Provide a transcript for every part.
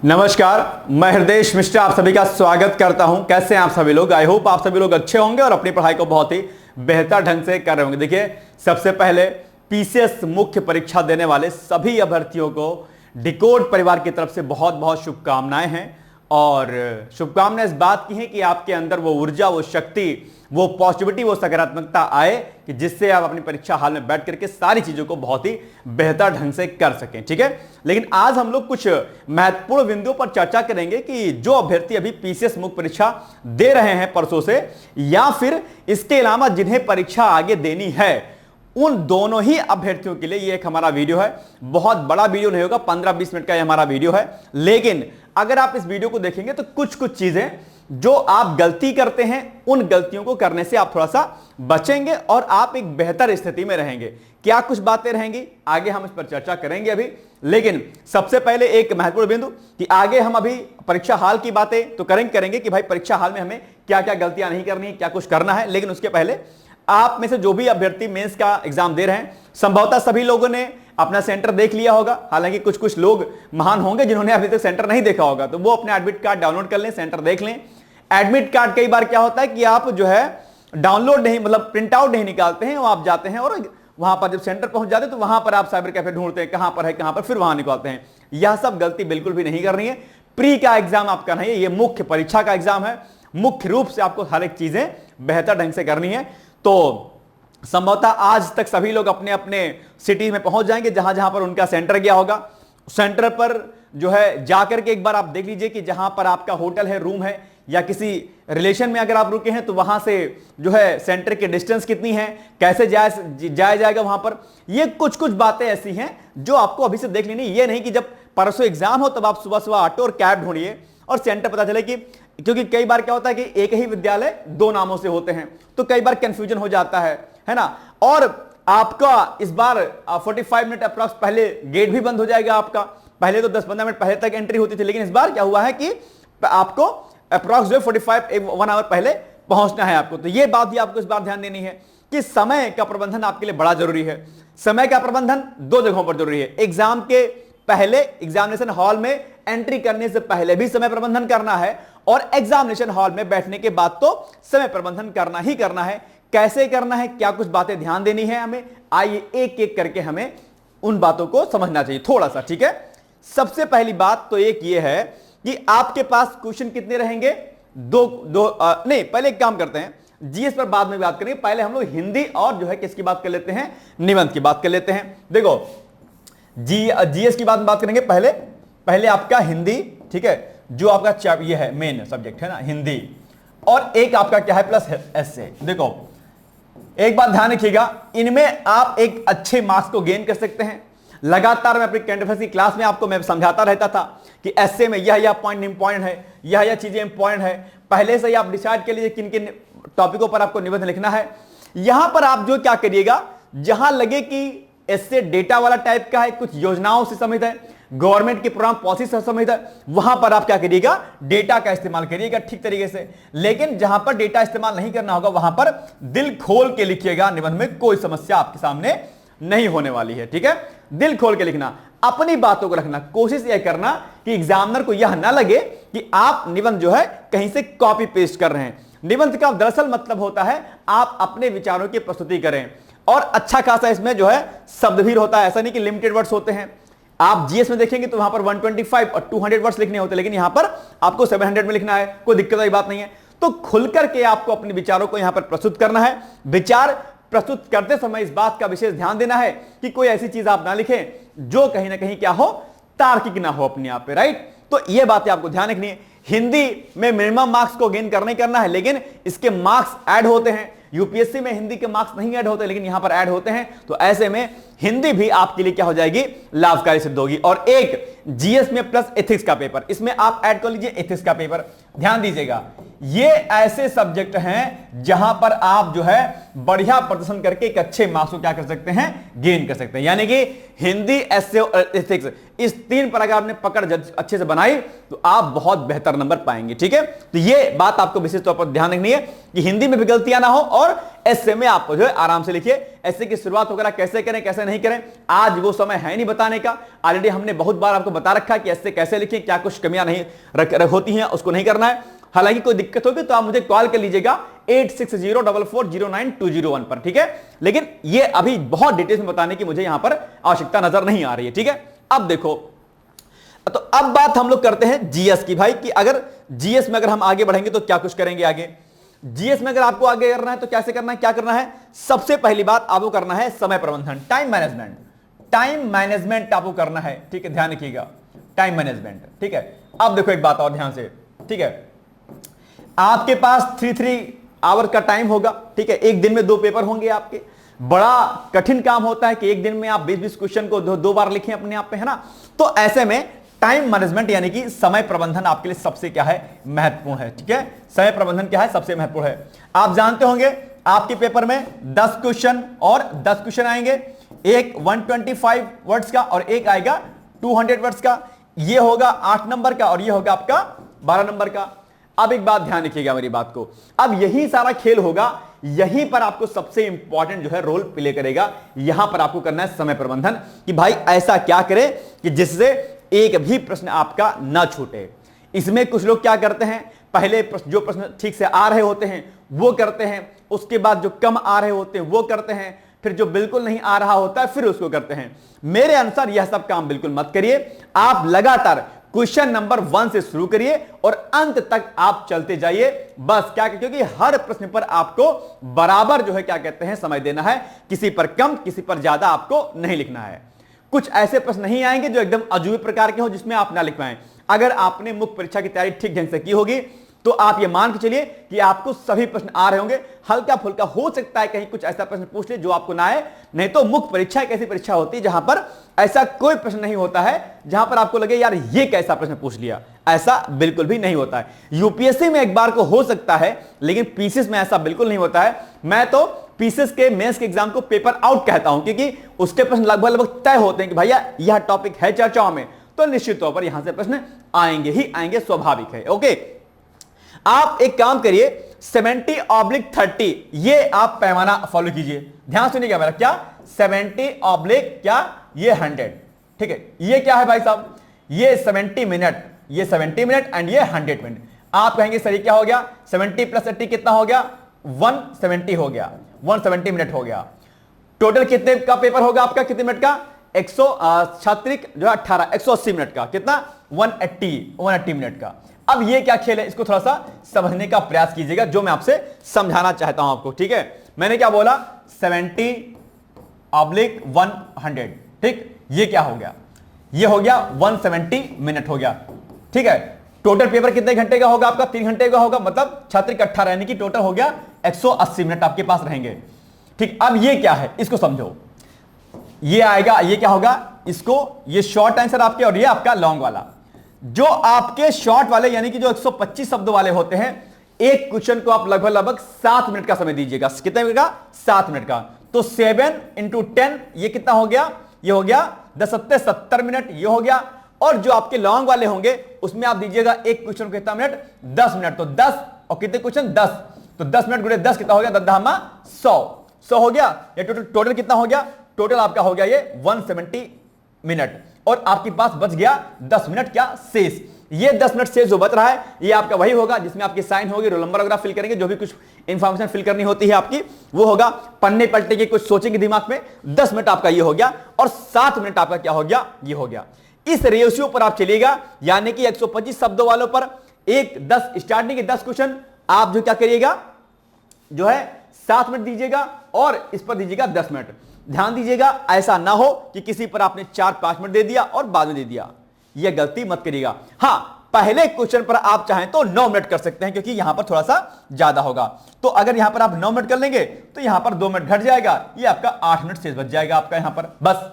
नमस्कार, मैं हृदय मिश्रा आप सभी का स्वागत करता हूं। कैसे हैं आप सभी लोग? आई होप आप सभी लोग अच्छे होंगे और अपनी पढ़ाई को बहुत ही बेहतर ढंग से कर रहे होंगे। देखिए, सबसे पहले पीसीएस मुख्य परीक्षा देने वाले सभी अभ्यर्थियों को डिकोड परिवार की तरफ से बहुत बहुत शुभकामनाएं हैं। और शुभकामनाएं इस बात की हैं कि आपके अंदर वो ऊर्जा, वो शक्ति, वो पॉजिटिविटी, वो सकारात्मकता आए कि जिससे आप अपनी परीक्षा हाल में बैठ करके सारी चीजों को बहुत ही बेहतर ढंग से कर सकें। ठीक है, लेकिन आज हम लोग कुछ महत्वपूर्ण बिंदुओं पर चर्चा करेंगे कि जो अभ्यर्थी अभी पीसीएस मुख्य परीक्षा दे रहे हैं परसों से, या फिर इसके अलावा जिन्हें परीक्षा आगे देनी है, उन दोनों ही अभ्यर्थियों के लिए ये एक हमारा वीडियो है। बहुत बड़ा वीडियो नहीं होगा, 15-20 मिनट का ये हमारा वीडियो है, लेकिन अगर आप इस वीडियो को देखेंगे तो कुछ कुछ चीजें जो आप गलती करते हैं, उन गलतियों को करने से आप थोड़ा सा बचेंगे और आप एक बेहतर स्थिति में रहेंगे। क्या कुछ बातें रहेंगी, आगे हम इस पर चर्चा करेंगे अभी। लेकिन सबसे पहले एक महत्वपूर्ण बिंदु कि आगे हम अभी परीक्षा हाल की बातें तो करेंगे कि भाई परीक्षा हाल में हमें क्या क्या गलतियां नहीं करनी है, क्या कुछ करना है। लेकिन उसके पहले आप में से जो भी अभ्यर्थी मेंस का एग्जाम दे रहे हैं, संभवतः सभी लोगों ने अपना सेंटर देख लिया होगा। हालांकि कुछ कुछ लोग महान होंगे जिन्होंने अभी तक सेंटर नहीं देखा होगा, तो वो अपने एडमिट कार्ड डाउनलोड कर लें, सेंटर देख लें। एडमिट कार्ड कई बार क्या होता है कि आप जो है डाउनलोड नहीं, मतलब प्रिंट आउट नहीं निकालते हैं, आप जाते हैं और वहां पर जब सेंटर पहुंच जाते हैं तो वहां पर आप साइबर कैफे ढूंढते हैं कहां पर है कहां पर, फिर वहां निकालते हैं। यह सब गलती बिल्कुल भी नहीं करनी है। प्री का एग्जाम आपका नहीं है, यह मुख्य परीक्षा का एग्जाम है। मुख्य रूप से आपको हर एक चीजें बेहतर ढंग से करनी है। तो संभवतः आज तक सभी लोग अपने अपने सिटी में पहुंच जाएंगे जहां जहां पर उनका सेंटर गया होगा। सेंटर पर जो है जाकर के एक बार आप देख लीजिए कि जहां पर आपका होटल है, रूम है, या किसी रिलेशन में अगर आप रुके हैं तो वहां से जो है सेंटर की डिस्टेंस कितनी है, कैसे जाया जाएगा वहां पर। ये कुछ कुछ बातें ऐसी हैं जो आपको अभी से देख लेनी। ये नहीं कि जब परसों एग्जाम हो तब आप सुबह सुबह ऑटो और कैब ढूंढिए और सेंटर पता चले कि, क्योंकि कई बार क्या होता है कि एक ही विद्यालय दो नामों से होते हैं, तो कई बार कंफ्यूजन हो जाता है ना। और आपका इस बार 45 मिनट अप्रॉक्स पहले गेट भी बंद हो जाएगा आपका। पहले तो 10-15 मिनट पहले तक एंट्री होती थी, लेकिन इस बार क्या हुआ है कि आपको अप्रॉक्स 1 आवर पहले पहुंचना है आपको। तो यह बात भी आपको इस बार ध्यान देनी है कि समय का प्रबंधन आपके लिए बड़ा जरूरी है। समय का प्रबंधन दो जगहों पर जरूरी है। एग्जाम के पहले, एग्जामिनेशन हॉल में एंट्री करने से पहले भी समय प्रबंधन करना है, और एग्जामिनेशन हॉल में बैठने के बाद तो समय प्रबंधन करना ही करना है। कैसे करना है, क्या कुछ बातें ध्यान देनी है हमें, आइए एक एक करके हमें उन बातों को समझना चाहिए थोड़ा सा। ठीक है, सबसे पहली बात तो एक ये है कि आपके पास क्वेश्चन कितने रहेंगे? नहीं, पहले एक काम करते हैं, जीएस पर बाद में बात करेंगे। पहले हम लोग हिंदी और जो है किसकी बात कर लेते हैं, निबंध की बात कर लेते हैं। देखो, जीएस की बात करेंगे पहले आपका हिंदी, ठीक है, जो आपका ये है मेन सब्जेक्ट है ना, हिंदी, और एक आपका क्या है प्लस एसए। देखो, एक बात ध्यान रखिएगा, इनमें आप एक अच्छे मार्क्स को गेन कर सकते हैं। लगातार मैं अपनी करंट अफेयर्स की क्लास में आपको मैं समझाता रहता था कि एसए में यह पॉइंट इंपॉर्टेंट है, यह चीजें इंपॉर्टेंट है। पहले से ही आप डिसाइड कर लीजिए किन किन टॉपिकों पर आपको निबंध लिखना है। यहां पर आप जो क्या करिएगा, जहां लगे कि एसए डेटा वाला टाइप का है, कुछ योजनाओं से संबंधित है, गवर्नमेंट के प्रोग्राम पॉलिसी से संबंधित है, वहां पर आप क्या करिएगा, डेटा का इस्तेमाल करिएगा ठीक तरीके से। लेकिन जहां पर डेटा इस्तेमाल नहीं करना होगा वहां पर दिल खोल के लिखिएगा। निबंध में कोई समस्या आपके सामने नहीं होने वाली है। ठीक है, दिल खोल के लिखना, अपनी बातों को रखना। कोशिश यह करना कि एग्जामिनर को यह ना लगे कि आप निबंध जो है कहीं से कॉपी पेस्ट कर रहे हैं। निबंध का दरअसल मतलब होता है आप अपने विचारों की प्रस्तुति करें, और अच्छा खासा इसमें जो है शब्द भी होता है। ऐसा नहीं कि लिमिटेड वर्ड्स होते हैं। आप जीएस में देखेंगे तो वहां पर 125 और 200 वर्ड्स लिखने होते हैं, लेकिन यहां पर आपको 700 में लिखना है, कोई दिक्कत वाली बात नहीं है। तो खुल करके आपको अपने विचारों को यहां पर प्रस्तुत करना है। विचार प्रस्तुत करते समय इस बात का विशेष ध्यान देना है कि कोई ऐसी चीज आप ना लिखें जो कहीं ना कहीं क्या हो, तार्किक ना हो अपने आप पे, राइट। तो ये बातें आपको ध्यान रखनी है। हिंदी में मिनिमम मार्क्स को गेन करना है, लेकिन इसके मार्क्स ऐड होते हैं। यूपीएससी में हिंदी के मार्क्स नहीं ऐड होते, लेकिन यहां पर ऐड होते हैं। तो ऐसे में हिंदी भी आपके लिए क्या हो जाएगी, लाभकारी सिद्ध होगी। और एक जीएस में प्लस एथिक्स का पेपर, इसमें आप ऐड कर लीजिए एथिक्स का पेपर। ध्यान दीजिएगा, ये ऐसे सब्जेक्ट हैं जहां पर आप जो है बढ़िया प्रदर्शन करके एक अच्छे मार्क्स को क्या कर सकते हैं, गेन कर सकते हैं। यानी कि हिंदी, एसए और एथिक्स, इस 3 पर अगर आपने पकड़ अच्छे से बनाई तो आप बहुत बेहतर नंबर पाएंगे। ठीक है, तो ये बात आपको विशेष तौर पर ध्यान रखनी है कि हिंदी में भी गलतियां ना हो, और एसए में आप जो है आराम से लिखिए। एसए की शुरुआत वगैरह कैसे करें कैसे नहीं नहीं करें। आज वो समय है नहीं बताने का, ऑलरेडी हमने बहुत बार आपको बता रखा कि ऐसे कैसे लिखें, क्या कुछ कमियां नहीं होती हैं, उसको नहीं करना है। हालांकि कोई दिक्कत होगी तो आप मुझे कॉल कर लीजिएगा 8604409201 पर, ठीक है। लेकिन ये अभी बहुत डिटेल्स में बताने की मुझे यहां पर आवश्यकता नजर नहीं आ रही है, ठीक है। अब देखो, तो अब बात हम लोग करते हैं जीएस की भाई, कि अगर जीएस में अगर हम आगे बढ़ेंगे तो क्या कुछ करेंगे आगे। जीएस में अगर आपको आगे करना है तो कैसे करना है, क्या करना है। सबसे पहली बात आपको करना है समय प्रबंधन, टाइम मैनेजमेंट। टाइम मैनेजमेंट आपको करना है, ठीक है, ध्यान रखिएगा, टाइम मैनेजमेंट, ठीक है। अब देखो एक बात और ध्यान से, ठीक है, आपके पास 3 आवर का टाइम होगा, ठीक है। एक दिन में 2 पेपर होंगे आपके। बड़ा कठिन काम होता है कि एक दिन में आप 20-20 क्वेश्चन को 2 बार लिखें अपने आप पे, है ना। तो ऐसे में टाइम मैनेजमेंट यानी कि समय प्रबंधन आपके लिए सबसे क्या है, महत्वपूर्ण है, ठीक है। समय प्रबंधन क्या है, सबसे महत्वपूर्ण है। आप जानते होंगे आपके पेपर में 10 क्वेश्चन और 10 क्वेश्चन आएंगे, एक 125 वर्ड्स का और एक आएगा 200 वर्ड्स का। ये होगा 8 नंबर का और ये होगा आपका 12 नंबर का। अब एक बात ध्यान रखिएगा मेरी बात को, अब यही सारा खेल होगा, यहीं पर आपको सबसे इंपॉर्टेंट जो है रोल प्ले करेगा। यहां पर आपको करना है समय प्रबंधन, कि भाई ऐसा क्या करें कि जिससे एक भी प्रश्न आपका ना छूटे। इसमें कुछ लोग क्या करते हैं, पहले जो प्रश्न ठीक से आ रहे होते हैं वो करते हैं, उसके बाद जो कम आ रहे होते हैं वो करते हैं, फिर जो बिल्कुल नहीं आ रहा होता है फिर उसको करते हैं। मेरे अनुसार यह सब काम बिल्कुल मत करिए। आप लगातार क्वेश्चन नंबर 1 से शुरू करिए और अंत तक आप चलते जाइए, बस। क्या, क्योंकि हर प्रश्न पर आपको बराबर जो है क्या कहते हैं समय देना है, किसी पर कम किसी पर ज्यादा आपको नहीं लिखना है। कुछ ऐसे प्रश्न नहीं आएंगे जो एकदम अजूबे प्रकार के हो जिसमें आप ना लिख पाएं। अगर आपने मुख्य परीक्षा की तैयारी ठीक ढंग से की होगी तो आप ये मान के चलिए कि आपको सभी प्रश्न आ रहे होंगे। हल्का फुल्का हो सकता है कहीं कुछ ऐसा प्रश्न पूछ ले जो आपको ना आए, नहीं तो मुख्य परीक्षा एक ऐसी परीक्षा होती है जहां पर ऐसा कोई प्रश्न नहीं होता है जहां पर आपको लगे यार ये कैसा प्रश्न पूछ लिया, ऐसा बिल्कुल भी नहीं होता है। यूपीएससी में एक बार को हो सकता है, लेकिन पीसीएस में ऐसा बिल्कुल नहीं होता है। मैं तो पीसीएस के मेंस के एग्जाम को पेपर आउट कहता हूं, क्योंकि उसके प्रश्न लगभग तय होते हैं कि भैया यह टॉपिक है चर्चाओं में, तो निश्चित तौर पर यहां से प्रश्न आएंगे ही आएंगे, स्वाभाविक है। ओके, आप एक काम करिए 70/30 ये आप पैमाना फॉलो कीजिए। ध्यान सुनिएगा मेरा, क्या 70/ क्या, ये 100, ठीक है। ये क्या है भाई साहब, ये 70 मिनट, ये 70 मिनट एंड ये 100 मिनट। आप कहेंगे सर क्या हो गया, 70 + 80 कितना हो गया, 170 हो गया, 170 मिनट हो गया। टोटल कितने का पेपर होगा आपका, कितने मिनट का, 180 मिनट का, कितना 180 मिनट का। अब ये क्या खेल है, इसको थोड़ा सा समझने का प्रयास कीजिएगा, जो मैं आपसे समझाना चाहता हूं आपको, ठीक है। मैंने क्या बोला, 70/100, ठीक। ये क्या हो गया, ये हो गया 170 मिनट हो गया, ठीक है। टोटल पेपर कितने घंटे का होगा आपका, 3 घंटे का होगा, मतलब छात्र इकट्ठा रहने की टोटल हो गया 180 मिनट आपके पास रहेंगे, ठीक। अब ये क्या है, इसको समझो, ये आएगा, ये क्या होगा, इसको, ये शॉर्ट आंसर आपके और ये आपका लॉन्ग वाला। जो आपके शॉर्ट वाले यानी कि जो 125 शब्द वाले होते हैं, एक क्वेश्चन को आप लगभग 7 मिनट का समय दीजिएगा। कितने मिनट का, 7 मिनट का। तो 7 × 10 ये कितना हो गया, ये हो गया 10 × 70 मिनट, ये हो गया। और जो आपके लॉन्ग वाले होंगे उसमें आप दीजिएगा एक क्वेश्चन को कितना मिनट, 10 मिनट। तो 10 और कितने क्वेश्चन, 10, तो 10 मिनट गुणे 10 कितना हो गया, 100 हो गया। ये टोटल कितना हो गया, टोटल आपका हो गया ये 170 मिनट, और आपके पास बच गया 10 मिनट क्या शेष। ये 10 मिनट शेष जो बच रहा है ये आपका वही होगा जिसमें आपकी साइन होगी, रोल नंबर वगैरह फिल करेंगे, जो भी कुछ इंफॉर्मेशन फिल करनी होती है आपकी वो होगा, पन्ने पलटेंगे, कुछ सोचेंगे दिमाग में। 10 मिनट आपका ये हो गया और 7 मिनट आपका क्या हो गया, ये हो गया। इस रेशियो पर आप चलिएगा, यानी कि 125 शब्दों वालों पर एक 10 स्टार्टिंग के 10 क्वेश्चन आप जो क्या करिएगा, जो है 7 मिनट दीजिएगा और इस पर दीजिएगा 10 मिनट। ध्यान दीजिएगा, ऐसा ना हो कि किसी पर आपने 4-5 मिनट दे दिया और बाद में दे दिया, यह गलती मत करिएगा। हां, पहले क्वेश्चन पर आप चाहें तो 9 मिनट कर सकते हैं, क्योंकि यहां पर थोड़ा सा ज्यादा होगा। तो अगर यहां पर आप 9 मिनट कर लेंगे तो यहां पर 2 मिनट घट जाएगा, ये आपका 8 मिनट शेष बच जाएगा आपका यहां पर। बस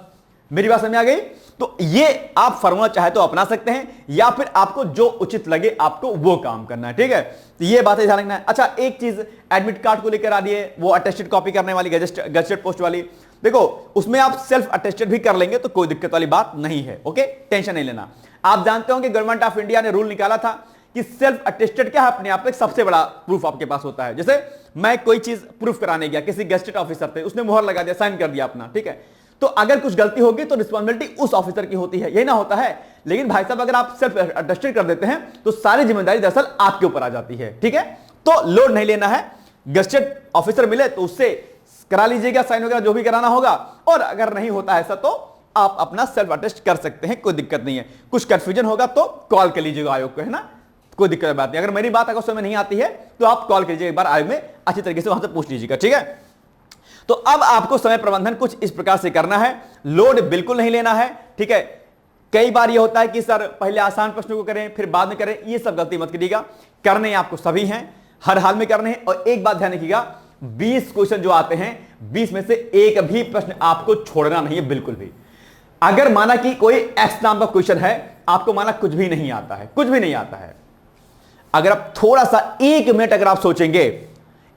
मेरी बात समझ आ गई। तो ये आप फॉर्मूला चाहे तो अपना सकते हैं, या फिर आपको जो उचित लगे आपको वो काम करना है, ठीक है। तो ये बातें ध्यान रखना है। अच्छा, एक चीज एडमिट कार्ड को लेकर आ रही है, वो अटेस्टेड कॉपी करने वाली, गजेटेड पोस्ट वाली, देखो उसमें आप सेल्फ अटेस्टेड भी कर लेंगे तो कोई दिक्कत वाली बात नहीं है। ओके, टेंशन नहीं लेना। आप जानते होंगे गवर्नमेंट ऑफ इंडिया ने रूल निकाला था कि सेल्फ अटेस्टेड क्या है, अपने आप में सबसे बड़ा प्रूफ आपके पास होता है। जैसे मैं कोई चीज प्रूफ कराने गया किसी गेस्टेड ऑफिसर थे, उसने मुहर लगा दिया, साइन कर दिया अपना, ठीक है। तो अगर कुछ गलती होगी तो रिस्पॉन्सिबिलिटी उस ऑफिसर की होती है, यही ना होता है। लेकिन भाई साहब अगर आप सेल्फ अटेस्टेड कर देते हैं तो सारी जिम्मेदारी दरअसल आपके ऊपर आ जाती है, ठीक है। तो लोड नहीं लेना है, गजेटेड ऑफिसर मिले तो उससे करा लीजिएगा साइन वगैरह जो भी कराना होगा, और अगर नहीं होता ऐसा तो आप अपना सेल्फ अटेस्ट कर सकते हैं, कोई दिक्कत नहीं है। कुछ कंफ्यूजन होगा तो कॉल कर लीजिएगा आयोग को, है ना, कोई दिक्कत की बात नहीं। अगर मेरी बात अगर समझ में नहीं आती है तो आप कॉल कीजिए एक बार आयोग में, अच्छी तरीके से वहां से पूछ लीजिएगा, ठीक है। तो अब आपको समय प्रबंधन कुछ इस प्रकार से करना है, लोड बिल्कुल नहीं लेना है, ठीक है। कई बार ये होता है कि सर पहले आसान प्रश्नों को करें फिर बाद में करें, ये सब गलती मत करिएगा, करने आपको सभी हैं, हर हाल में करने हैं। और एक बात ध्यान रखिएगा, 20 क्वेश्चन जो आते हैं 20 में से एक भी प्रश्न आपको छोड़ना नहीं है, बिल्कुल भी। अगर माना कि कोई एक्स नाम का क्वेश्चन है, आपको माना कुछ भी नहीं आता है, कुछ भी नहीं आता है, अगर आप थोड़ा सा 1 मिनट अगर आप सोचेंगे,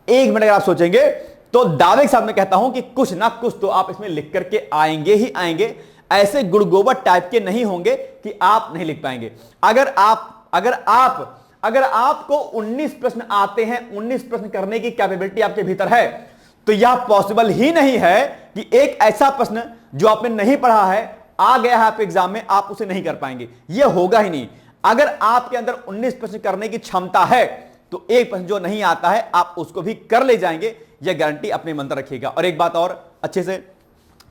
1 मिनट अगर आप सोचेंगे तो दावे के साथ मैं कहता हूं कि कुछ ना कुछ तो आप इसमें लिख करके आएंगे ही आएंगे। ऐसे गुड़गोबर टाइप के नहीं होंगे कि आप नहीं लिख पाएंगे। अगर आपको 19 प्रश्न आते हैं, 19 प्रश्न करने की कैपेबिलिटी आपके भीतर है, तो यह पॉसिबल ही नहीं है कि एक ऐसा प्रश्न जो आपने नहीं पढ़ा है आ गया है आपके एग्जाम में, आप उसे नहीं कर पाएंगे, यह होगा ही नहीं। अगर आपके अंदर 19 प्रश्न करने की क्षमता है तो एक प्रश्न जो नहीं आता है आप उसको भी कर ले जाएंगे, यह गारंटी अपने मन में रखिएगा। और एक बात और अच्छे से,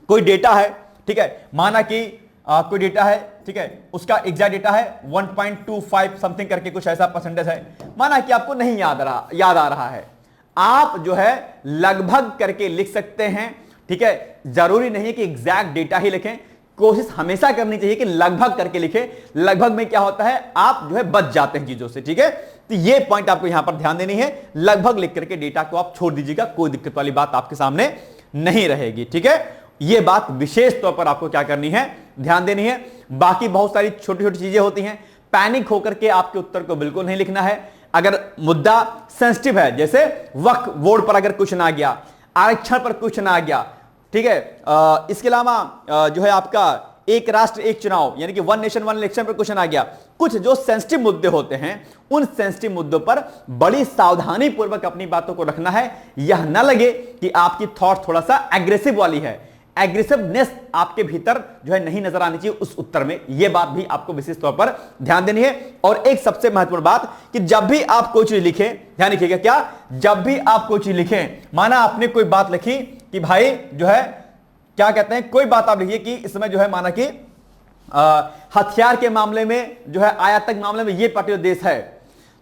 कोई डेटा है, ठीक है, माना कि कोई डेटा है, ठीक है, उसका एग्जैक्ट डेटा है 1.25 समथिंग करके कुछ ऐसा परसेंटेज है, माना कि आपको नहीं याद आ रहा है, आप जो है लगभग करके लिख सकते हैं, ठीक है। जरूरी नहीं है कि एग्जैक्ट डेटा ही लिखें, कोशिश हमेशा करनी चाहिए कि लगभग करके लिखें। लगभग में क्या होता है, आप जो है बच जाते हैं चीजों से, ठीक है। तो ये पॉइंट आपको यहां पर ध्यान देनी है, लगभग लिख करके डेटा को आप छोड़ दीजिएगा, कोई दिक्कत वाली बात आपके सामने नहीं रहेगी, ठीक है। ये बात विशेष तौर पर आपको क्या करनी है, ध्यान देनी है। बाकी बहुत सारी छोटी छोटी चीजें होती हैं, पैनिक होकर के आपके उत्तर को बिल्कुल नहीं लिखना है। अगर मुद्दा सेंसिटिव है, जैसे वक्फ बोर्ड पर अगर क्वेश्चन आ गया, आरक्षण पर क्वेश्चन आ गया, ठीक है, इसके अलावा जो है आपका एक राष्ट्र एक चुनाव यानी कि वन नेशन वन इलेक्शन पर क्वेश्चन आ गया, कुछ जो सेंसिटिव मुद्दे होते हैं उन सेंसिटिव मुद्दों पर बड़ी सावधानी पूर्वक अपनी बातों को रखना है। यह ना लगे कि आपकी थॉट थोड़ा सा एग्रेसिव वाली है, एग्रेसिवनेस आपके भीतर जो है नहीं नजर आनी चाहिए उस उत्तर में, यह बात भी आपको विशेष तौर पर ध्यान देनी है। और एक सबसे महत्वपूर्ण बात कि जब भी आप कोई चीज लिखें, ध्यान रखिएगा, क्या जब भी आप कोई चीज लिखें, माना आपने कोई बात लिखी कि भाई जो है क्या कहते हैं, कोई बात आप लिखिए कि इसमें जो है माना कि हथियार के मामले में जो है आयातक मामले में ये पर्टिकुलर देश है,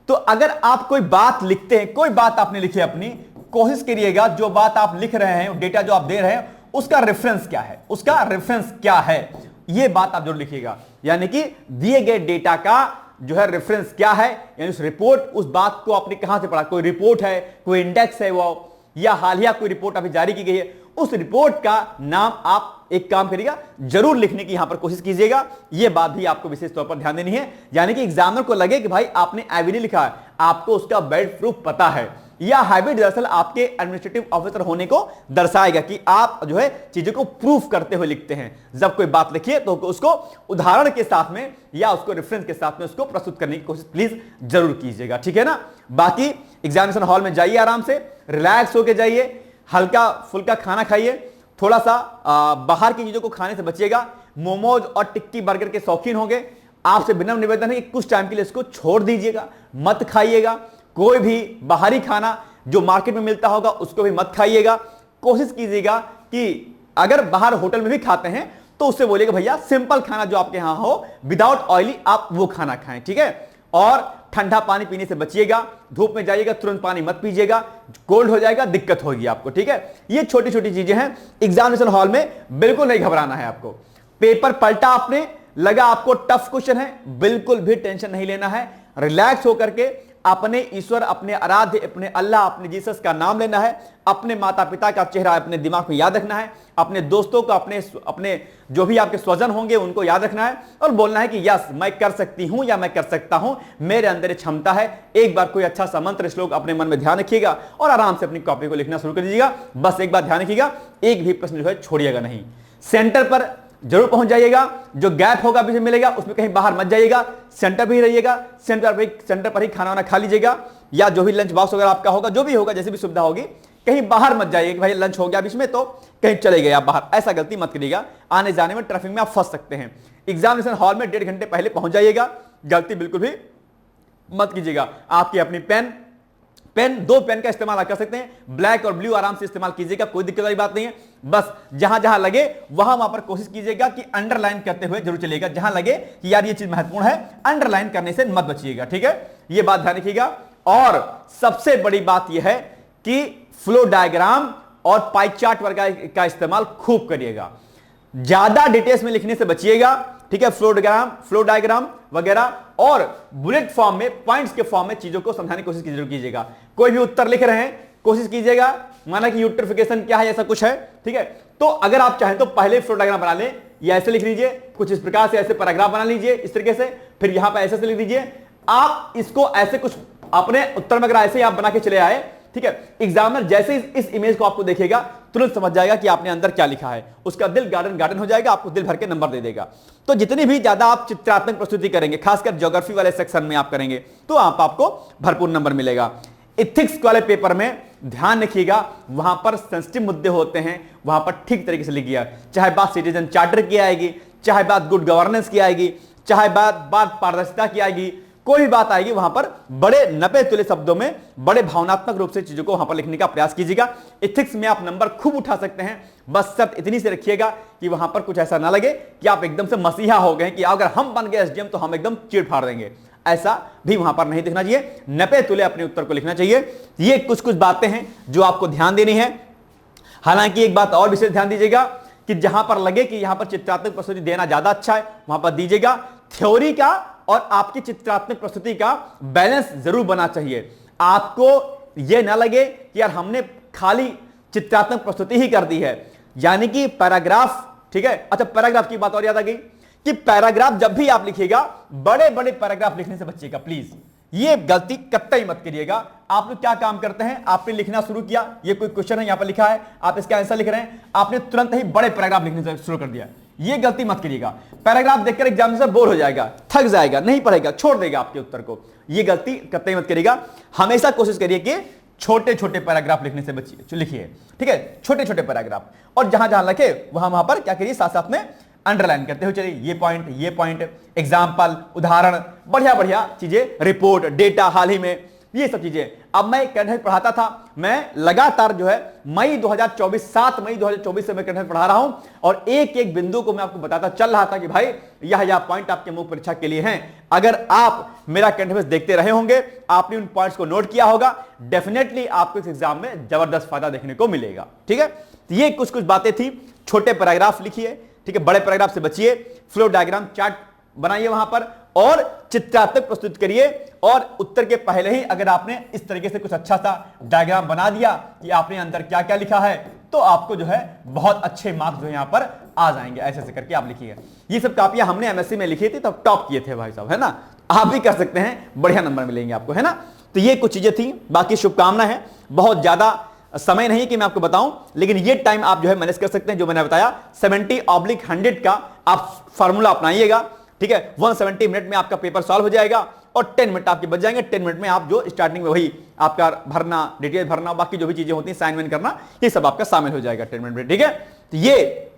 तो अगर आप कोई बात लिखते हैं, कोई बात आपने लिखी अपनी, कोशिश करिएगा जो बात आप लिख रहे हैं, डेटा जो आप दे रहे हैं, उसका रेफरेंस क्या है, उसका रेफरेंस क्या है, यह बात आप जरूर लिखिएगा। यानी कि दिए गए डेटा का जो है रेफरेंस क्या है, यानी उस रिपोर्ट, उस बात को आपने कहां से पढ़ा, कोई रिपोर्ट है, कोई इंडेक्स है वो, या हालिया कोई रिपोर्ट अभी जारी की गई है, उस रिपोर्ट का नाम आप एक काम करिएगा जरूर लिखने की यहां पर कोशिश कीजिएगा। यह बात भी आपको विशेष तौर पर ध्यान देनी है, यानी कि एग्जामिनर को लगे कि भाई आपने एविडी लिखा है, आपको उसका बैड प्रूफ पता है। यह हैबिट दरअसल आपके एडमिनिस्ट्रेटिव ऑफिसर होने को दर्शाएगा कि आप जो है चीजों को प्रूफ करते हुए लिखते हैं। जब कोई बात लिखिए तो उसको उदाहरण के साथ में या उसको रेफरेंस के साथ में उसको प्रस्तुत करने की कोशिश प्लीज जरूर कीजिएगा, ठीक है ना। बाकी एग्जामिनेशन हॉल में जाइए, आराम से रिलैक्स होकर जाइए, हल्का फुल्का खाना खाइए, थोड़ा सा बाहर की चीजों को खाने से बचिएगा। मोमोज और टिक्की बर्गर के शौकीन होंगे, आपसे विनम्र निवेदन है कि कुछ टाइम के लिए इसको छोड़ दीजिएगा, मत खाइएगा। कोई भी बाहरी खाना जो मार्केट में मिलता होगा उसको भी मत खाइएगा। कोशिश कीजिएगा कि अगर बाहर होटल में भी खाते हैं तो उससे बोलिएगा भैया सिंपल खाना जो आपके यहां हो विदाउट ऑयली आप वो खाना खाएं, ठीक है। और ठंडा पानी पीने से बचिएगा, धूप में जाइएगा तुरंत पानी मत पीजिएगा, कोल्ड हो जाएगा, दिक्कत होगी आपको, ठीक है। ये छोटी छोटी चीजें हैं, एग्जामिनेशन हॉल में बिल्कुल नहीं घबराना है आपको। पेपर पलटा आपने, लगा आपको टफ क्वेश्चन है, बिल्कुल भी टेंशन नहीं लेना है, रिलैक्स होकर के अपने ईश्वर, अपने आराध्य, अपने अल्लाह, अपने जीसस का नाम लेना है, अपने माता पिता का चेहरा अपने दिमाग में याद रखना है, अपने दोस्तों को, अपने जो भी आपके स्वजन होंगे उनको याद रखना है और बोलना है कि यस मैं कर सकती हूं या मैं कर सकता हूं, मेरे अंदर क्षमता है। एक बार कोई अच्छा सा मंत्र श्लोक अपने मन में ध्यान रखिएगा और आराम से अपनी कॉपी को लिखना शुरू कर दीजिएगा। बस एक बात ध्यान रखिएगा, एक भी प्रश्न जो है छोड़िएगा नहीं, सेंटर पर जरूर पहुंच जाइएगा, जो गैप होगा भी मिलेगा उसमें कहीं बाहर मत जाइएगा, सेंटर पे ही रहिएगा, सेंटर पर ही खाना वाना खा लीजिएगा, या जो भी लंच बॉक्स वगैरह आपका होगा, जो भी होगा, जैसे भी सुविधा होगी कहीं बाहर मत जाइए कि भाई लंच हो गया बीच में तो कहीं चले गए आप बाहर, ऐसा गलती मत करिएगा। आने जाने में ट्रैफिक में आप फंस सकते हैं। एग्जामिनेशन हॉल में 1.5 घंटे पहले पहुंच जाइएगा, गलती बिल्कुल भी मत कीजिएगा। आपकी अपनी पेन 2 पेन का इस्तेमाल आप कर सकते हैं, ब्लैक और ब्लू आराम से इस्तेमाल कीजिएगा, कोई दिक्कत वाली बात नहीं है। बस जहां जहां लगे वहां पर कोशिश कीजिएगा कि अंडरलाइन करते हुए जरूर चलिएगा, जहां लगे कि यार ये चीज महत्वपूर्ण है, अंडरलाइन करने से मत बचिएगा, ठीक है, ये बात ध्यान रखिएगा। और सबसे बड़ी बात यह है कि फ्लो डायग्राम और पाई चार्ट वगैरह का इस्तेमाल खूब करिएगा, ज्यादा डिटेल्स में लिखने से बचिएगा, ठीक है। फ्लो डायग्राम वगैरह और बुलेट फॉर्म में, पॉइंट्स के फॉर्म में चीजों को समझाने की कोशिश जरूर कीजिएगा। कोई भी उत्तर लिख रहे हैं कोशिश कीजिएगा माना कि यूट्रिफिकेशन क्या है ऐसा कुछ है, ठीक है, तो अगर आप चाहें तो पहले फ्लो डायग्राम बना लें, या ऐसे लिख लीजिए कुछ इस प्रकार से, ऐसे पैराग्राफ बना लीजिए इस तरीके से, फिर यहां पर ऐसे से लिख दीजिए। आप इसको ऐसे कुछ अपने उत्तर में अगर ऐसे ही आप बना के चले आए, ठीक है, एग्जामिनर जैसे इस इमेज को आपको देखेगा तुरंत समझ जाएगा कि आपने अंदर क्या लिखा है, उसका दिल गार्डन हो जाएगा, आपको दिल भर के नंबर दे देगा। तो जितनी भी ज्यादा आप चित्रात्मक प्रस्तुति करेंगे, खासकर ज्योग्राफी वाले सेक्शन में आप करेंगे, तो आपको भरपूर नंबर मिलेगा। इथिक्स वाले पेपर में ध्यान रखिएगा, वहां पर सेंसिटिव मुद्दे होते हैं, वहां पर ठीक तरीके से लिखिएगा, चाहे बात सिटीजन चार्टर की आएगी, चाहे बात गुड गवर्नेंस की आएगी, चाहे बात पारदर्शिता की आएगी, कोई भी बात आएगी, वहां पर बड़े नपे तुले शब्दों में बड़े भावनात्मक रूप से चीजों को वहां पर लिखने का प्रयास कीजिएगा। इथिक्स में आप नंबर खूब उठा सकते हैं, बस शर्त इतनी से रखिएगा कि वहां पर कुछ ऐसा ना लगे कि आप एकदम से मसीहा हो गए कि अगर हम बन गए एसडीएम तो हम एकदम चीड़ फाड़ देंगे, ऐसा भी वहां पर नहीं दिखना चाहिए। नपे तुले अपने उत्तर को लिखना चाहिए। ये कुछ बातें हैं जो आपको ध्यान देनी है। हालांकि एक बात और विशेष ध्यान दीजिएगा कि जहां पर लगे कि यहां पर चित्रात्मक प्रस्तुति देना ज्यादा अच्छा है, वहां पर दीजिएगा। थ्योरी का और आपकी चित्रात्मक प्रस्तुति का बैलेंस जरूर बना चाहिए। आपको यह ना लगे कि यार हमने खाली चित्रात्मक प्रस्तुति ही कर दी है, यानी कि पैराग्राफ, ठीक है। अच्छा, पैराग्राफ की बात और याद आ गई कि पैराग्राफ जब भी आप लिखिएगा, बड़े बड़े पैराग्राफ लिखने से बचिएगा प्लीज, ये गलती कतई मत करिएगा। आप लोग क्या काम करते हैं, आपने लिखना शुरू किया, ये कोई क्वेश्चन है यहां पर लिखा है, आप इसका आंसर लिख रहे हैं, आपने तुरंत ही बड़े पैराग्राफ लिखने से शुरू कर दिया, ये गलती मत करिएगा। पैराग्राफ देखकर एग्जामिनर बोर हो जाएगा, थक जाएगा, नहीं पढ़ेगा, छोड़ देगा आपके उत्तर को, ये गलती कतई मत करिएगा। हमेशा कोशिश करिए कि छोटे छोटे पैराग्राफ लिखने से बचिए, लिखिए, ठीक है, छोटे छोटे पैराग्राफ, और जहां जहां लिखे वहां पर क्या करिए, साथ साथ में अंडरलाइन करते हुए चलिए, ये पॉइंट, एग्जाम्पल, उदाहरण, बढ़िया बढ़िया चीजें, रिपोर्ट, डेटा, हाल ही में, ये सब चीजें। अब मैं करंट अफेयर पढ़ाता था, मैं लगातार जो है मई 2024, 7 मई 2024 से मैं करंट अफेयर पढ़ा रहा हूं, और एक एक बिंदु को मैं आपको बताता चल रहा था कि भाई यह पॉइंट आपके मुख्य परीक्षा के लिए हैं। अगर आप मेरा करंट अफेयर देखते रहे होंगे, आपने उन पॉइंट्स को नोट किया होगा, डेफिनेटली आपको इस एग्जाम में जबरदस्त फायदा देखने को मिलेगा, ठीक है। तो ये कुछ बातें थी, छोटे पैराग्राफ लिखिए, ठीक है, बड़े पैराग्राफ से बचिए, फ्लो डायग्राम चार्ट बनाइए वहां पर, और चित्रात्मक प्रस्तुत करिए। और उत्तर के पहले ही अगर आपने इस तरीके से कुछ अच्छा सा डायग्राम बना दिया कि आपने अंदर क्या क्या लिखा है, तो आपको जो है बहुत अच्छे मार्क्स जो यहां पर आ जाएंगे। ऐसे ऐसे करके आप लिखिए। ये सब कापियां हमने एमएससी में लिखी थी, तब टॉप किए थे भाई साहब, है ना, आप भी कर सकते हैं, बढ़िया नंबर मिलेंगे आपको, है ना। तो ये कुछ चीजें थी, बाकी शुभकामना है। बहुत ज्यादा समय नहीं कि मैं आपको बताऊं, लेकिन ये टाइम आप जो है मैनेज कर सकते हैं, जो मैंने बताया 70/100 का आप फार्मूला अपनाइएगा, ठीक है। 170 मिनट में आपका पेपर सॉल्व हो जाएगा, और 10 मिनट आपके बच जाएंगे। 10 मिनट में आप जो स्टार्टिंग में वही आपका भरना, डिटेल भरना, बाकी जो भी चीजें होती हैं, साइन वाइन करना, ये सब आपका शामिल हो जाएगा 10 मिनट में, ठीक है। तो ये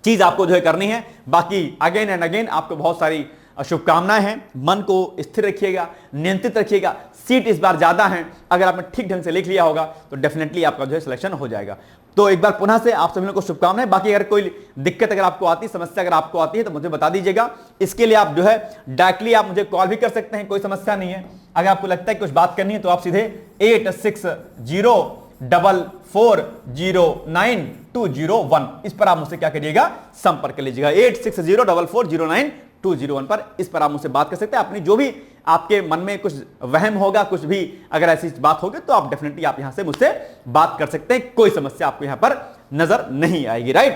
चीज आपको जो है करनी है। बाकी अगेन एंड अगेन आपको बहुत सारी शुभकामनाएं हैं। मन को स्थिर रखिएगा, नियंत्रित रखिएगा। सीट इस बार ज्यादा है, अगर आपने ठीक ढंग से लिख लिया होगा तो डेफिनेटली आपका जो है सिलेक्शन हो जाएगा। तो एक बार पुनः से आप सभी लोगों को शुभकामनाएं। बाकी अगर कोई दिक्कत अगर आपको आती है, समस्या अगर आपको आती है, तो मुझे बता दीजिएगा। इसके लिए आप जो है डायरेक्टली आप मुझे कॉल भी कर सकते हैं, कोई समस्या नहीं है। अगर आपको लगता है कुछ बात करनी है तो आप सीधे 8604409201 इस पर आप मुझसे क्या करिएगा, संपर्क कर लीजिएगा। 8604409201 पर इस पर आप मुझसे बात कर सकते हैं। अपनी जो भी आपके मन में कुछ वहम होगा, कुछ भी अगर ऐसी बात होगी, तो आप डेफिनेटली आप यहां से मुझसे बात कर सकते हैं। कोई समस्या आपको यहां पर नजर नहीं आएगी, राइट।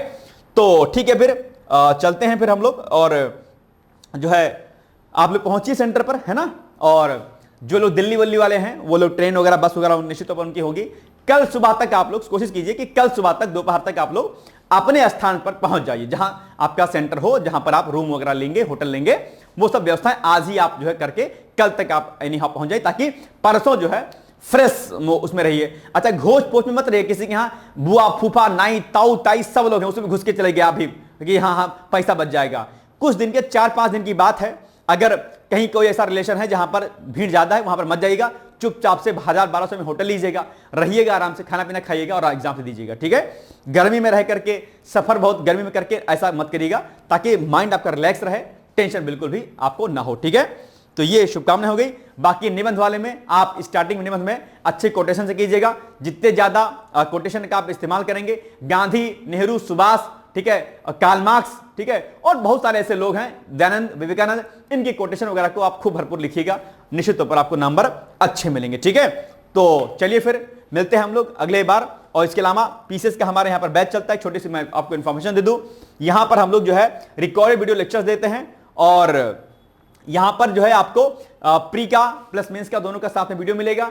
तो ठीक है, फिर चलते हैं फिर हम लोग, और जो है आप लोग पहुंचिए सेंटर पर, है ना। और जो लोग दिल्ली वल्ली वाले हैं, वो लोग ट्रेन वगैरह, बस वगैरह निश्चित तौर पर उनकी होगी। कल सुबह तक आप लोग कोशिश कीजिए कि कल सुबह तक, दोपहर तक आप लोग अपने स्थान पर पहुंच जाइए, जहां आपका सेंटर हो, जहां पर आप रूम वगैरह लेंगे, होटल लेंगे, वो सब व्यवस्थाएं आज ही आप जो है करके कल तक आप एनी हाउ पहुंच जाए, ताकि परसों जो है फ्रेश उसमें रहिए। अच्छा, घोष पोस्ट में मत रहिए, किसी के यहाँ बुआ फूफा नाई ताऊ ताई सब लोग हैं, उसमें घुस के चले गए आप भी कि हाँ हाँ पैसा बच जाएगा। कुछ दिन के 4-5 दिन की बात है, अगर कहीं कोई ऐसा रिलेशन है जहां पर भीड़ ज्यादा है वहां पर मत जाइएगा, चुपचाप से 1000-1200 में होटल लीजिएगा, रहिएगा आराम से, खाना पीना खाइएगा और एग्जाम से दीजिएगा, ठीक है। गर्मी में रह करके सफर बहुत गर्मी में करके ऐसा मत करिएगा, ताकि माइंड आपका रिलैक्स रहे, टेंशन बिल्कुल भी आपको ना हो, ठीक है। तो ये शुभकामनाएं हो गई। बाकी निबंध वाले में आप स्टार्टिंग में निबंध में अच्छे कोटेशन से कीजिएगा, जितने ज्यादा कोटेशन का आप इस्तेमाल करेंगे, गांधी, नेहरू, सुभाष, ठीक है, कार्ल मार्क्स, ठीक है, और बहुत सारे ऐसे लोग हैं, दयानंद, विवेकानंद, इनकी कोटेशन वगैरह को आप खूब भरपूर लिखिएगा, निश्चित तौर पर आपको नंबर अच्छे मिलेंगे, ठीक है। तो चलिए फिर मिलते हैं हम लोग अगले बार। और इसके अलावा पीसीएस का हमारे यहां पर बैच चलता है, छोटी सी मैं आपको इंफॉर्मेशन दे दूं, यहां पर हम लोग जो है रिकॉर्डेड वीडियो लेक्चर्स देते हैं, और यहां पर जो है आपको प्री का प्लस मेंस का दोनों का साथ में वीडियो मिलेगा,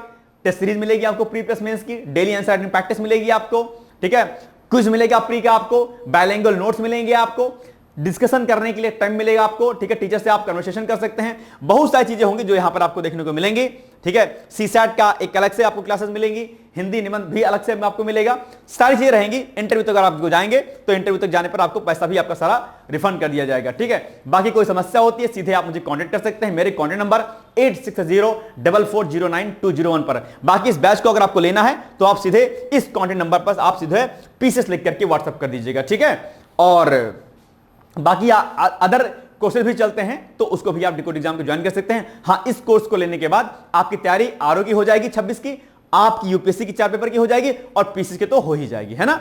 टेस्ट सीरीज मिलेगी आपको प्री प्लस मेंस की, डेली आंसर राइटिंग प्रैक्टिस मिलेगी आपको, ठीक है, क्विज मिलेगा प्री का आपको, बायलिंगुअल नोट्स मिलेंगे आपको, डिस्कशन करने के लिए टाइम मिलेगा आपको, ठीक है, टीचर से आप कन्वर्सेशन कर सकते हैं, बहुत सारी चीजें होंगी जो यहां पर आपको देखने को मिलेंगी, ठीक है। सीसैट का एक अलग से आपको क्लासेस मिलेंगी, हिंदी निबंध भी अलग से आपको मिलेगा, सारी चीजें रहेंगी। इंटरव्यू तक अगर आपको जाएंगे तो इंटरव्यू तक जाने पर आपको पैसा भी आपका सारा रिफंड कर दिया जाएगा, ठीक है। बाकी कोई समस्या होती है सीधे आप मुझे कॉन्टेक्ट कर सकते हैं, मेरे कॉन्टेक्ट नंबर 8604409201 पर। बाकी इस बैच को अगर आपको लेना है तो आप सीधे इस कॉन्टेक्ट नंबर पर आप सीधे पीसीएस लिख करके व्हाट्सएप कर दीजिएगा, ठीक है। और बाकी अदर कोर्सेज भी चलते हैं तो उसको भी आप डिकोड एग्जाम को ज्वाइन कर सकते हैं। हाँ, इस कोर्स को लेने के बाद आपकी तैयारी आरओ की हो जाएगी 26 की, आपकी यूपीएससी की 4 पेपर की हो जाएगी, और पीसीएस की तो हो ही जाएगी, है ना।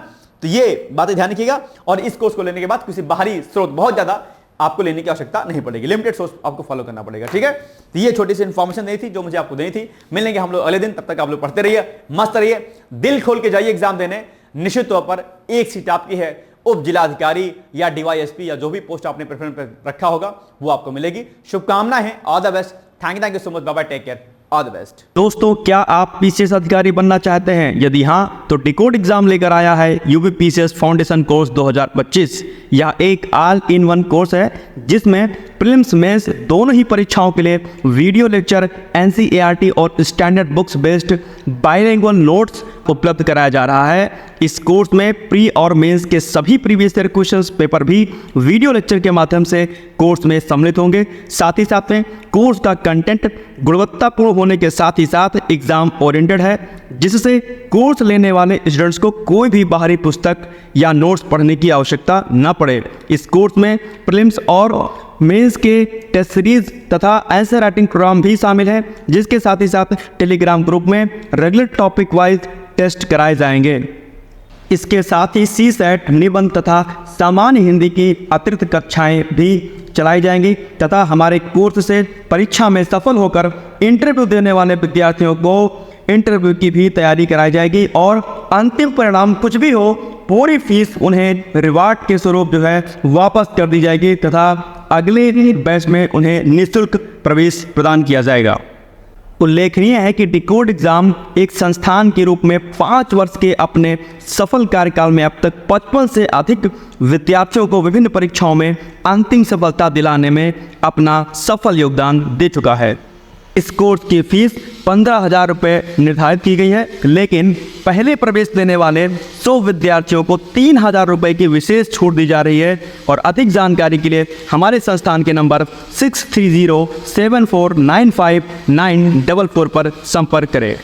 तो ये बातें ध्यान रखिएगा। और इस कोर्स को लेने के बाद किसी बाहरी स्रोत बहुत ज्यादा आपको लेने की आवश्यकता नहीं पड़ेगी, लिमिटेड सोर्स आपको फॉलो करना पड़ेगा, ठीक है। तो ये छोटी सी इंफॉर्मेशन नहीं थी जो मुझे आपको देनी थी। मिलेंगे हम लोग अगले दिन, तब तक आप लोग पढ़ते रहिए, मस्त रहिए, दिल खोल के जाइए एग्जाम देने। निश्चित तौर पर एक सीट आपकी है, उप जिलाधिकारी या डीवाईएसपी या जो भी पोस्ट आपने प्रेफरेंस पर रखा होगा वो आपको मिलेगी। शुभकामनाएं हैं, all the best, thank you so much, bye bye, take care, all the best. दोस्तों, क्या आप पीसीएस अधिकारी बनना चाहते हैं? यदि हाँ, तो डिकोड एग्जाम लेकर आया है यूपी पीसीएस फाउंडेशन कोर्स 2025। यह एक ऑल इन वन कोर्स है जिसमें प्रीलिम्स मेंस दोनों ही परीक्षाओं के लिए वीडियो लेक्चर, एनसीईआरटी और standard books based bilingual notes उपलब्ध कराया जा रहा है। इस कोर्स में प्री और मेंस के सभी प्रीवियस ईयर क्वेश्चंस पेपर भी वीडियो लेक्चर के माध्यम से कोर्स में सम्मिलित होंगे। साथ ही साथ में कोर्स का कंटेंट गुणवत्तापूर्ण होने के साथ ही साथ एग्जाम ओरिएंटेड है, जिससे कोर्स लेने वाले स्टूडेंट्स को कोई भी बाहरी पुस्तक या नोट्स पढ़ने की आवश्यकता न पड़े। इस कोर्स में प्रीलिम्स और मेंस के टेस्ट सीरीज तथा आंसर राइटिंग प्रोग्राम भी शामिल है, जिसके साथ ही साथ टेलीग्राम ग्रुप में रेगुलर टॉपिक वाइज टेस्ट कराए जाएंगे। इसके साथ ही सीसैट, निबंध तथा सामान्य हिंदी की अतिरिक्त कक्षाएं भी चलाई जाएंगी तथा हमारे कोर्स से परीक्षा में सफल होकर इंटरव्यू देने वाले विद्यार्थियों को इंटरव्यू की भी तैयारी कराई जाएगी, और अंतिम परिणाम कुछ भी हो, पूरी फीस उन्हें रिवार्ड के स्वरूप जो है वापस कर दी जाएगी तथा अगले बैच में उन्हें निःशुल्क प्रवेश प्रदान किया जाएगा। उल्लेखनीय है कि डिकोड एग्जाम एक संस्थान के रूप में 5 वर्ष के अपने सफल कार्यकाल में अब तक 55 से अधिक विद्यार्थियों को विभिन्न परीक्षाओं में अंतिम सफलता दिलाने में अपना सफल योगदान दे चुका है। इस कोर्स की फीस 15,000 रुपये निर्धारित की गई है, लेकिन पहले प्रवेश देने वाले 100 विद्यार्थियों को 3,000 रुपये की विशेष छूट दी जा रही है। और अधिक जानकारी के लिए हमारे संस्थान के नंबर 6307495944 पर संपर्क करें।